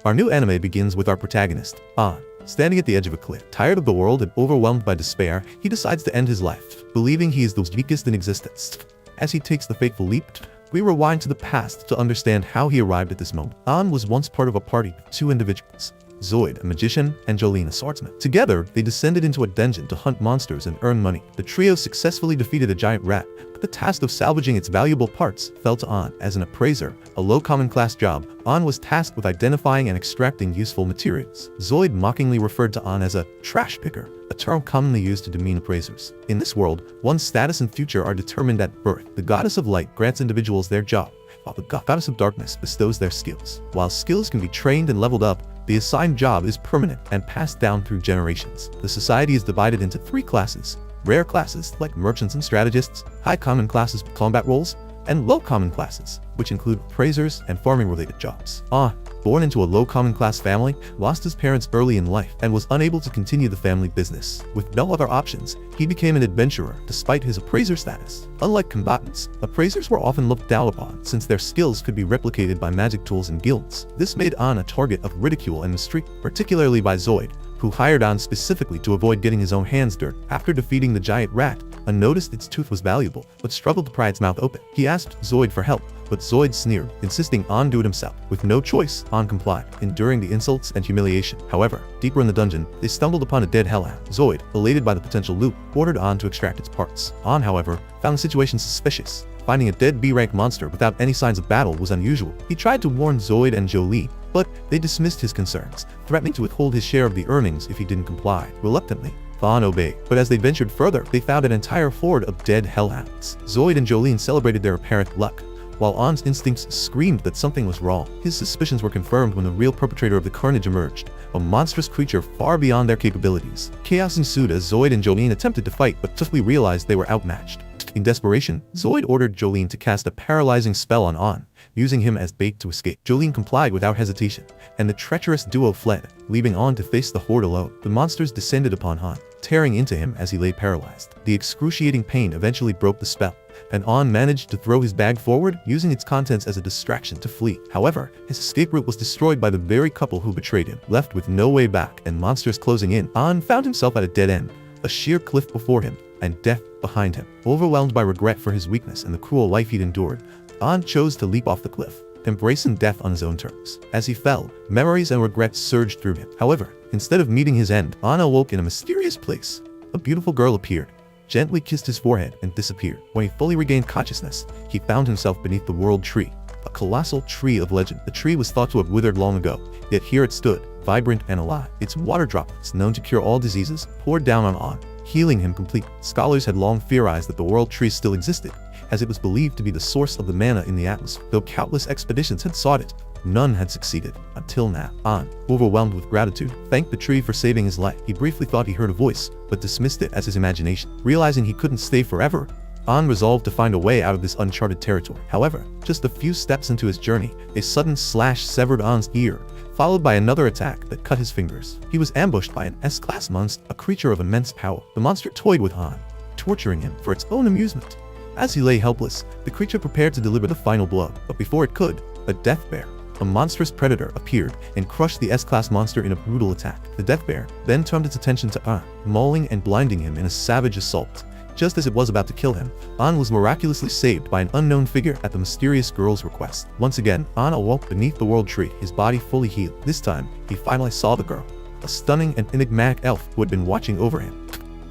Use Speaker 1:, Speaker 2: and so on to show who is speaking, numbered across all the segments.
Speaker 1: Our new anime begins with our protagonist, An. Standing at the edge of a cliff, tired of the world and overwhelmed by despair, he decides to end his life, believing he is the weakest in existence. As he takes the fateful leap, we rewind to the past to understand how he arrived at this moment. An was once part of a party of two individuals, Zoid, a magician, and Jolene, a swordsman. Together, they descended into a dungeon to hunt monsters and earn money. The trio successfully defeated a giant rat, but the task of salvaging its valuable parts fell to An. As an appraiser, a low common class job, An was tasked with identifying and extracting useful materials. Zoid mockingly referred to An as a trash picker, a term commonly used to demean appraisers. In this world, one's status and future are determined at birth. The goddess of light grants individuals their job, while the goddess of darkness bestows their skills. While skills can be trained and leveled up, the assigned job is permanent and passed down through generations. The society is divided into three classes: rare classes like merchants and strategists, high common classes with combat roles, and low common classes, which include appraisers and farming-related jobs. An, born into a low common class family, lost his parents early in life and was unable to continue the family business. With no other options, he became an adventurer despite his appraiser status. Unlike combatants, appraisers were often looked down upon since their skills could be replicated by magic tools and guilds. This made An a target of ridicule and mistreatment, particularly by Zoid, who hired An specifically to avoid getting his own hands dirty. After defeating the giant rat, An noticed its tooth was valuable, but struggled to pry its mouth open. He asked Zoid for help, but Zoid sneered, insisting An do it himself. With no choice, An complied, enduring the insults and humiliation. However, deeper in the dungeon, they stumbled upon a dead hellhound. Zoid, elated by the potential loot, ordered An to extract its parts. An, however, found the situation suspicious. Finding a dead B-rank monster without any signs of battle was unusual. He tried to warn Zoid and Jolene, but they dismissed his concerns, threatening to withhold his share of the earnings if he didn't comply. Reluctantly, An obeyed, but as they ventured further, they found an entire horde of dead hellhounds. Zoid and Jolene celebrated their apparent luck, while An's instincts screamed that something was wrong. His suspicions were confirmed when the real perpetrator of the carnage emerged, a monstrous creature far beyond their capabilities. Chaos ensued as Zoid and Jolene attempted to fight, but swiftly realized they were outmatched. In desperation, Zoid ordered Jolene to cast a paralyzing spell on An, using him as bait to escape. Jolene complied without hesitation, and the treacherous duo fled, leaving An to face the horde alone. The monsters descended upon An, tearing into him as he lay paralyzed. The excruciating pain eventually broke the spell, and An managed to throw his bag forward, using its contents as a distraction to flee. However, his escape route was destroyed by the very couple who betrayed him. Left with no way back and monsters closing in, An found himself at a dead end, a sheer cliff before him, and death behind him. Overwhelmed by regret for his weakness and the cruel life he'd endured, An chose to leap off the cliff, embracing death on his own terms. As he fell, memories and regrets surged through him. However, instead of meeting his end, An awoke in a mysterious place. A beautiful girl appeared, gently kissed his forehead, and disappeared. When he fully regained consciousness, he found himself beneath the world tree, a colossal tree of legend. The tree was thought to have withered long ago, yet here it stood, vibrant and alive. Its water droplets, known to cure all diseases, poured down on An, healing him completely. Scholars had long theorized that the world tree still existed, as it was believed to be the source of the mana in the atmosphere. Though countless expeditions had sought it, none had succeeded, until now. An, overwhelmed with gratitude, thanked the tree for saving his life. He briefly thought he heard a voice, but dismissed it as his imagination. Realizing he couldn't stay forever, An resolved to find a way out of this uncharted territory. However, just a few steps into his journey, a sudden slash severed An's ear, followed by another attack that cut his fingers. He was ambushed by an S-class monster, a creature of immense power. The monster toyed with An, torturing him for its own amusement. As he lay helpless, the creature prepared to deliver the final blow, but before it could, a death bear, a monstrous predator, appeared and crushed the S-class monster in a brutal attack. The death bear then turned its attention to An, mauling and blinding him in a savage assault. Just as it was about to kill him, An was miraculously saved by an unknown figure at the mysterious girl's request. Once again, An awoke beneath the world tree, his body fully healed. This time, he finally saw the girl, a stunning and enigmatic elf who had been watching over him.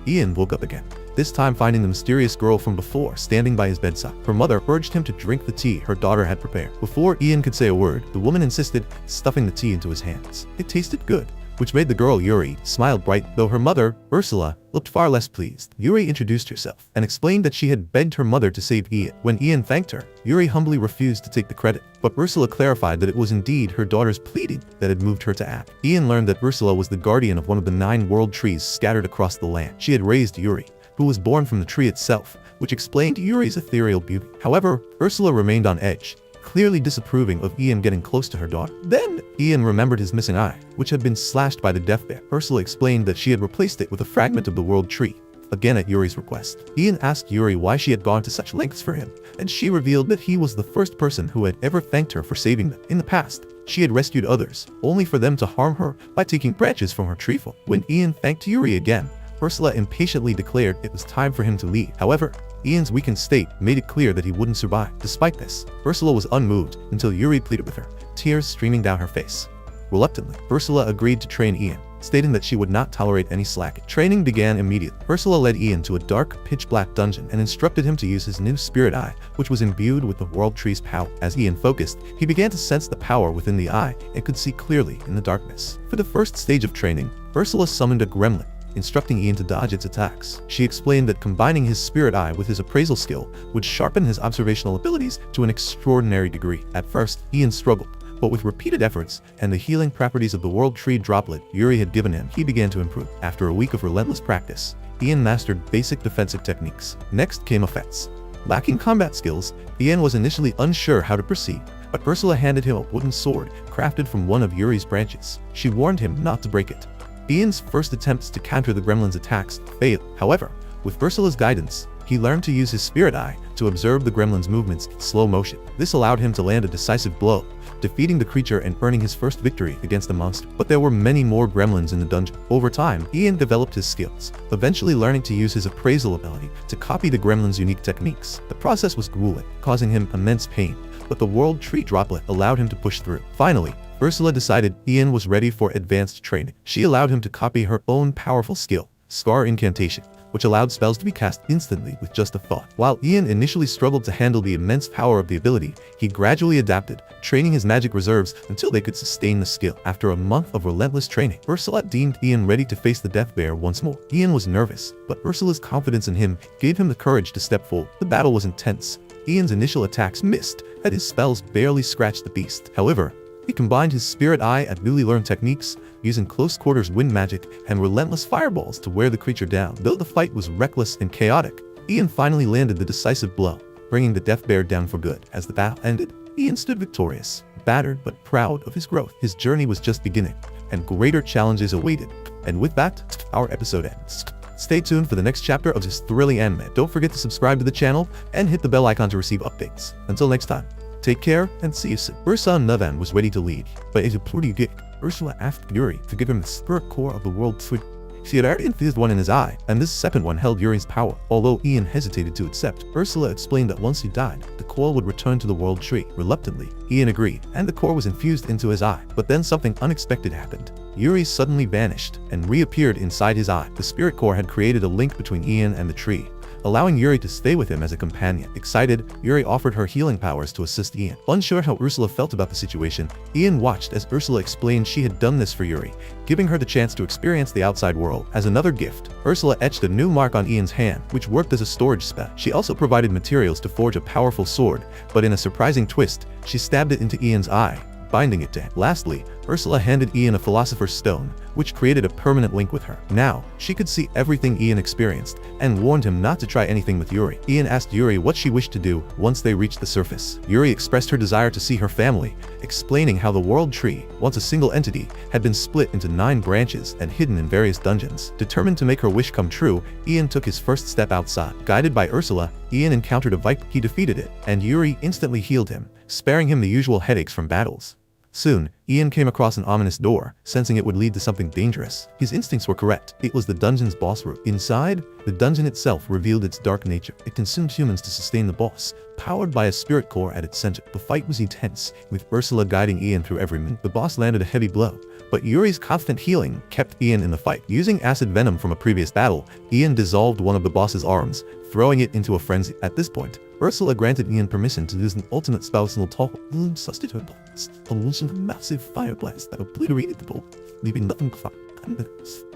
Speaker 1: Ian woke up again, this time finding the mysterious girl from before standing by his bedside. Her mother urged him to drink the tea her daughter had prepared. Before Ian could say a word, the woman insisted, stuffing the tea into his hands. It tasted good, which made the girl Yuri smile bright, though her mother, Ursula, looked far less pleased. Yuri introduced herself and explained that she had begged her mother to save Ian. When Ian thanked her, Yuri humbly refused to take the credit, but Ursula clarified that it was indeed her daughter's pleading that had moved her to act. Ian learned that Ursula was the guardian of one of the 9 world trees scattered across the land. She had raised Yuri, who was born from the tree itself, which explained Yuri's ethereal beauty. However, Ursula remained on edge, clearly disapproving of Ian getting close to her daughter. Then, Ian remembered his missing eye, which had been slashed by the death bear. Ursula explained that she had replaced it with a fragment of the world tree, again at Yuri's request. Ian asked Yuri why she had gone to such lengths for him, and she revealed that he was the first person who had ever thanked her for saving them. In the past, she had rescued others, only for them to harm her by taking branches from her tree fork. When Ian thanked Yuri again, Ursula impatiently declared it was time for him to leave. However, Ian's weakened state made it clear that he wouldn't survive. Despite this, Ursula was unmoved until Yuri pleaded with her, tears streaming down her face. Reluctantly, Ursula agreed to train Ian, stating that she would not tolerate any slacking. Training began immediately. Ursula led Ian to a dark, pitch-black dungeon and instructed him to use his new spirit eye, which was imbued with the World Tree's power. As Ian focused, he began to sense the power within the eye and could see clearly in the darkness. For the first stage of training, Ursula summoned a gremlin, instructing Ian to dodge its attacks. She explained that combining his spirit eye with his appraisal skill would sharpen his observational abilities to an extraordinary degree. At first, Ian struggled, but with repeated efforts and the healing properties of the World Tree droplet Yuri had given him, he began to improve. After a week of relentless practice, Ian mastered basic defensive techniques. Next came offense. Lacking combat skills, Ian was initially unsure how to proceed, but Ursula handed him a wooden sword crafted from one of Yuri's branches. She warned him not to break it. Ian's first attempts to counter the gremlin's attacks failed. However, with Ursula's guidance, he learned to use his spirit eye to observe the gremlin's movements in slow motion. This allowed him to land a decisive blow, defeating the creature and earning his first victory against the monster. But there were many more gremlins in the dungeon. Over time, Ian developed his skills, eventually learning to use his appraisal ability to copy the gremlin's unique techniques. The process was grueling, causing him immense pain, but the World Tree droplet allowed him to push through. Finally, Ursula decided Ian was ready for advanced training. She allowed him to copy her own powerful skill, Scar Incantation, which allowed spells to be cast instantly with just a thought. While Ian initially struggled to handle the immense power of the ability, he gradually adapted, training his magic reserves until they could sustain the skill. After a month of relentless training, Ursula deemed Ian ready to face the Death Bear once more. Ian was nervous, but Ursula's confidence in him gave him the courage to step forward. The battle was intense. Ian's initial attacks missed, and his spells barely scratched the beast. However, he combined his spirit eye and newly learned techniques, using close-quarters wind magic and relentless fireballs to wear the creature down. Though the fight was reckless and chaotic, Ian finally landed the decisive blow, bringing the Death Bear down for good. As the battle ended, Ian stood victorious, battered but proud of his growth. His journey was just beginning, and greater challenges awaited. And with that, our episode ends. Stay tuned for the next chapter of this thrilling anime. Don't forget to subscribe to the channel and hit the bell icon to receive updates. Until next time, take care and see you soon. Ursa Navan was ready to leave, but as a pretty dick, Ursula asked Yuri to give him the spirit core of the World Tree. She had already infused one in his eye, and this second one held Yuri's power. Although Ian hesitated to accept, Ursula explained that once he died, the core would return to the World Tree. Reluctantly, Ian agreed, and the core was infused into his eye. But then something unexpected happened. Yuri suddenly vanished and reappeared inside his eye. The spirit core had created a link between Ian and the tree, allowing Yuri to stay with him as a companion. Excited, Yuri offered her healing powers to assist Ian. Unsure how Ursula felt about the situation, Ian watched as Ursula explained she had done this for Yuri, giving her the chance to experience the outside world. As another gift, Ursula etched a new mark on Ian's hand, which worked as a storage spell. She also provided materials to forge a powerful sword, but in a surprising twist, she stabbed it into Ian's eye, binding it to him. Lastly, Ursula handed Ian a Philosopher's Stone, which created a permanent link with her. Now, she could see everything Ian experienced, and warned him not to try anything with Yuri. Ian asked Yuri what she wished to do once they reached the surface. Yuri expressed her desire to see her family, explaining how the World Tree, once a single entity, had been split into 9 branches and hidden in various dungeons. Determined to make her wish come true, Ian took his first step outside. Guided by Ursula, Ian encountered a viper. He defeated it, and Yuri instantly healed him, sparing him the usual headaches from battles. Soon, Ian came across an ominous door, sensing it would lead to something dangerous. His instincts were correct. It was the dungeon's boss room. Inside, the dungeon itself revealed its dark nature. It consumed humans to sustain the boss, powered by a spirit core at its center. The fight was intense, with Ursula guiding Ian through every move. The boss landed a heavy blow, but Yuri's constant healing kept Ian in the fight. Using acid venom from a previous battle, Ian dissolved one of the boss's arms, throwing it into a frenzy. At this point, Ursula granted Ian permission to use an ultimate spell to substitute a massive fire blast that obliterated the bolt, leaving nothing but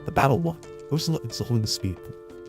Speaker 1: the battle won. Ursula exalted the speed,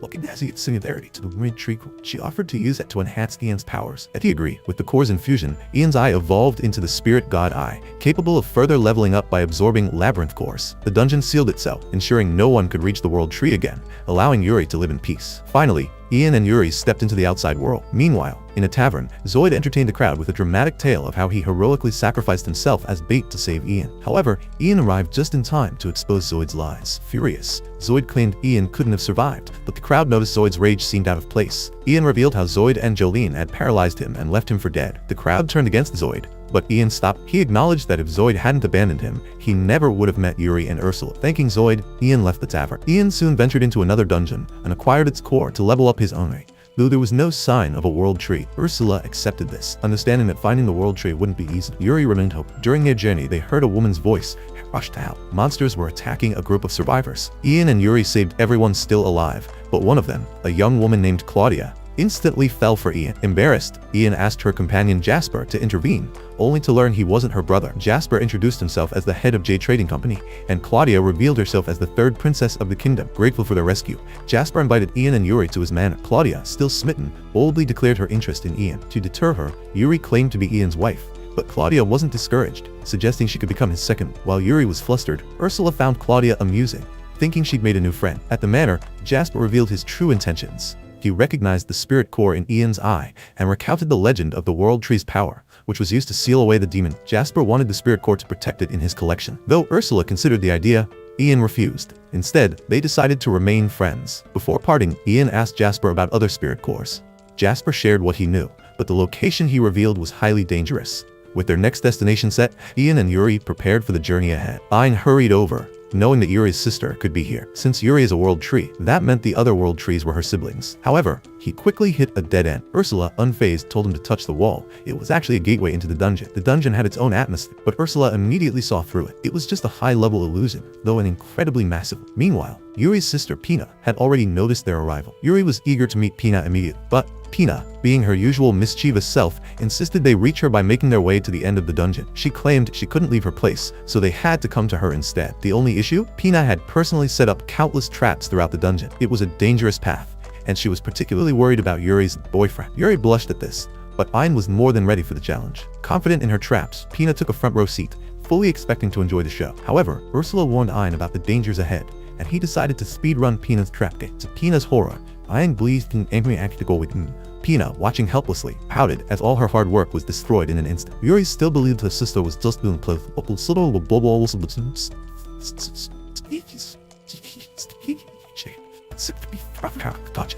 Speaker 1: looking as its similarity to the Red Tree Core. She offered to use it to enhance Ian's powers, and he agreed. With the core's infusion, Ian's eye evolved into the Spirit God Eye, capable of further leveling up by absorbing labyrinth cores. The dungeon sealed itself, ensuring no one could reach the World Tree again, allowing Yuri to live in peace. Finally, Ian and Yuri stepped into the outside world. Meanwhile, in a tavern, Zoid entertained the crowd with a dramatic tale of how he heroically sacrificed himself as bait to save Ian. However, Ian arrived just in time to expose Zoid's lies. Furious, Zoid claimed Ian couldn't have survived, but the crowd noticed Zoid's rage seemed out of place. Ian revealed how Zoid and Jolene had paralyzed him and left him for dead. The crowd turned against Zoid, but Ian stopped. He acknowledged that if Zoid hadn't abandoned him, he never would have met Yuri and Ursula. Thanking Zoid, Ian left the tavern. Ian soon ventured into another dungeon and acquired its core to level up his army. Though there was no sign of a world tree, Ursula accepted this, understanding that finding the world tree wouldn't be easy. Yuri remained hopeful. During their journey, they heard a woman's voice rushed out. Monsters were attacking a group of survivors. Ian and Yuri saved everyone still alive, but one of them, a young woman named Claudia, instantly fell for Ian. Embarrassed, Ian asked her companion Jasper to intervene, only to learn he wasn't her brother. Jasper introduced himself as the head of J Trading Company, and Claudia revealed herself as the third princess of the kingdom. Grateful for their rescue, Jasper invited Ian and Yuri to his manor. Claudia, still smitten, boldly declared her interest in Ian. To deter her, Yuri claimed to be Ian's wife, but Claudia wasn't discouraged, suggesting she could become his second. While Yuri was flustered, Ursula found Claudia amusing, thinking she'd made a new friend. At the manor, Jasper revealed his true intentions. He recognized the spirit core in Ian's eye and recounted the legend of the world tree's power, which was used to seal away the demon. Jasper wanted the spirit core to protect it in his collection. Though Ursula considered the idea, Ian refused. Instead, they decided to remain friends. Before parting, Ian asked Jasper about other spirit cores. Jasper shared what he knew, but the location he revealed was highly dangerous. With their next destination set, Ian and Yuri prepared for the journey ahead. Ian hurried over, knowing that Yuri's sister could be here. Since Yuri is a world tree, that meant the other world trees were her siblings. However, he quickly hit a dead end. Ursula, unfazed, told him to touch the wall. It was actually a gateway into the dungeon. The dungeon had its own atmosphere, but Ursula immediately saw through it. It was just a high-level illusion, though an incredibly massive. Meanwhile, Yuri's sister Pina had already noticed their arrival. Yuri was eager to meet Pina immediately, but Pina, being her usual mischievous self, insisted they reach her by making their way to the end of the dungeon. She claimed she couldn't leave her place, so they had to come to her instead. The only issue? Pina had personally set up countless traps throughout the dungeon. It was a dangerous path, and she was particularly worried about Yuri's boyfriend. Yuri blushed at this, but Ian was more than ready for the challenge. Confident in her traps, Pina took a front row seat, fully expecting to enjoy the show. However, Ursula warned Ian about the dangers ahead, and he decided to speedrun Pina's trap gate. To Pina's horror, Ian blazed an angry act to go with him. Pina, watching helplessly, pouted as all her hard work was destroyed in an instant. Yuri still believed her sister was just doing play.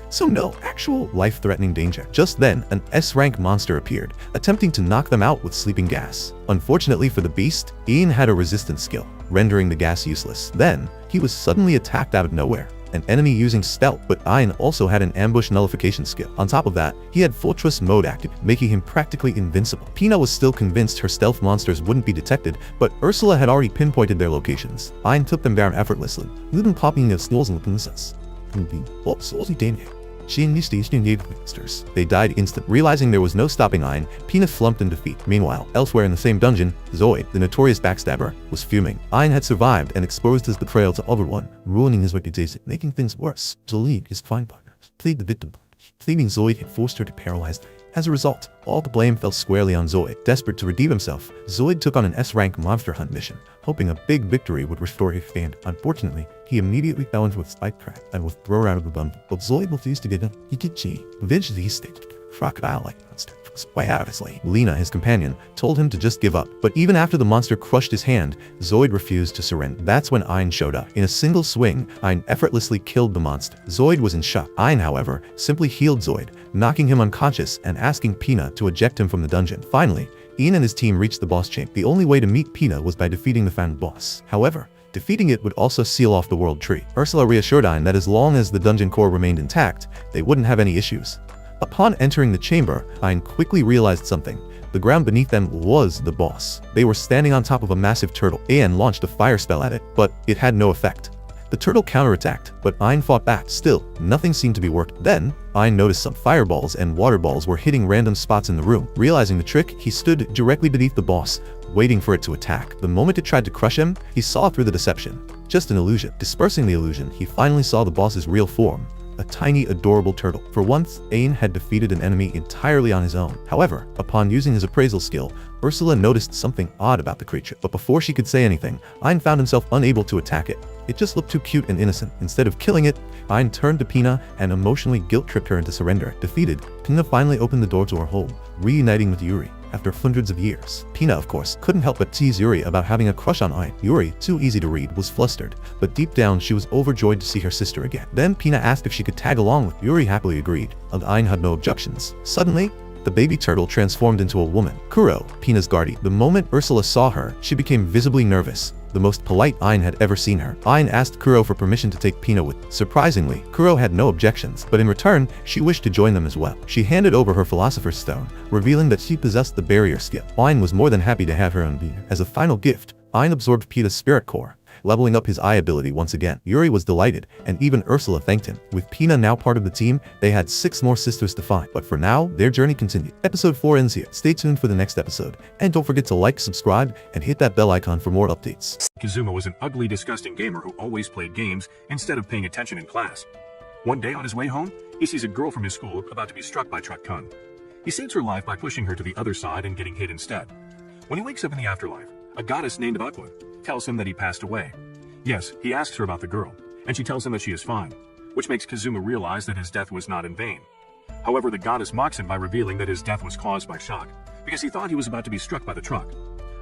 Speaker 1: So no actual life-threatening danger. Just then, an S-rank monster appeared, attempting to knock them out with sleeping gas. Unfortunately for the beast, Ian had a resistance skill, rendering the gas useless. Then, he was suddenly attacked out of nowhere. An enemy using stealth, but Ian also had an ambush nullification skill. On top of that, he had fortress mode active, making him practically invincible. Pina was still convinced her stealth monsters wouldn't be detected, but Ursula had already pinpointed their locations. Ian took them down effortlessly, leaving popping their skulls in the princess. She and monsters. They died instantly. Realizing there was no stopping Ian, Pina slumped in defeat. Meanwhile, elsewhere in the same dungeon, Zoid, the notorious backstabber, was fuming. Ian had survived and exposed his betrayal to everyone, ruining his reputation, making things worse. Jolene, his fine partner, played the victim, claiming Zoid had forced her to paralyze them. As a result, all the blame fell squarely on Zoid. Desperate to redeem himself, Zoid took on an S-rank monster hunt mission, hoping a big victory would restore his stand. Unfortunately, he immediately fell into a spike trap and was thrown out of the bundle. But Zoid refused to get him. He did cheat. Eventually, he staged crocodile-like monster was way out of his league. Lena, his companion, told him to just give up. But even after the monster crushed his hand, Zoid refused to surrender. That's when Ian showed up. In a single swing, Ian effortlessly killed the monster. Zoid was in shock. Ian, however, simply healed Zoid, knocking him unconscious and asking Pina to eject him from the dungeon. Finally, Ian and his team reached the boss chamber. The only way to meet Pina was by defeating the found boss. However, defeating it would also seal off the world tree. Ursula reassured Ian that as long as the dungeon core remained intact, they wouldn't have any issues. Upon entering the chamber, Ian quickly realized something. The ground beneath them was the boss. They were standing on top of a massive turtle. Ian launched a fire spell at it, but it had no effect. The turtle counterattacked, but Ian fought back. Still, nothing seemed to be working. Then, Ian noticed some fireballs and water balls were hitting random spots in the room. Realizing the trick, he stood directly beneath the boss, waiting for it to attack. The moment it tried to crush him, he saw through the deception. Just an illusion. Dispersing the illusion, he finally saw the boss's real form. A tiny, adorable turtle. For once, Ian had defeated an enemy entirely on his own. However, upon using his appraisal skill, Ursula noticed something odd about the creature. But before she could say anything, Ian found himself unable to attack it. It just looked too cute and innocent. Instead of killing it, Ain turned to Pina and emotionally guilt-tripped her into surrender. Defeated, Pina finally opened the door to her home, reuniting with Yuri. After hundreds of years, Pina, of course, couldn't help but tease Yuri about having a crush on Ain. Yuri, too easy to read, was flustered, but deep down she was overjoyed to see her sister again. Then Pina asked if she could tag along with Yuri. Happily agreed, and Ain had no objections. Suddenly, the baby turtle transformed into a woman, Kuro, Pina's guardian. The moment Ursula saw her, she became visibly nervous. The most polite Ain had ever seen her. Ain asked Kuro for permission to take Pina with. Surprisingly, Kuro had no objections, but in return, she wished to join them as well. She handed over her Philosopher's Stone, revealing that she possessed the barrier skill. Ain was more than happy to have her own being. As a final gift, Ain absorbed Pina's spirit core, leveling up his eye ability once again. Yuri was delighted, and even Ursula thanked him. With Pina now part of the team, they had 6 more sisters to find. But for now, their journey continued. Episode 4 ends here. Stay tuned for the next episode, and don't forget to like, subscribe, and hit that bell icon for more updates.
Speaker 2: Kazuma was an ugly, disgusting gamer who always played games instead of paying attention in class. One day on his way home, he sees a girl from his school about to be struck by Truck Kun. He saves her life by pushing her to the other side and getting hit instead. When he wakes up in the afterlife, a goddess named Aqua tells him that he passed away. Yes, he asks her about the girl, and she tells him that she is fine, which makes Kazuma realize that his death was not in vain. However, the goddess mocks him by revealing that his death was caused by shock, because he thought he was about to be struck by the truck.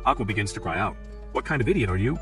Speaker 2: Aqua begins to cry out, "What kind of idiot are you?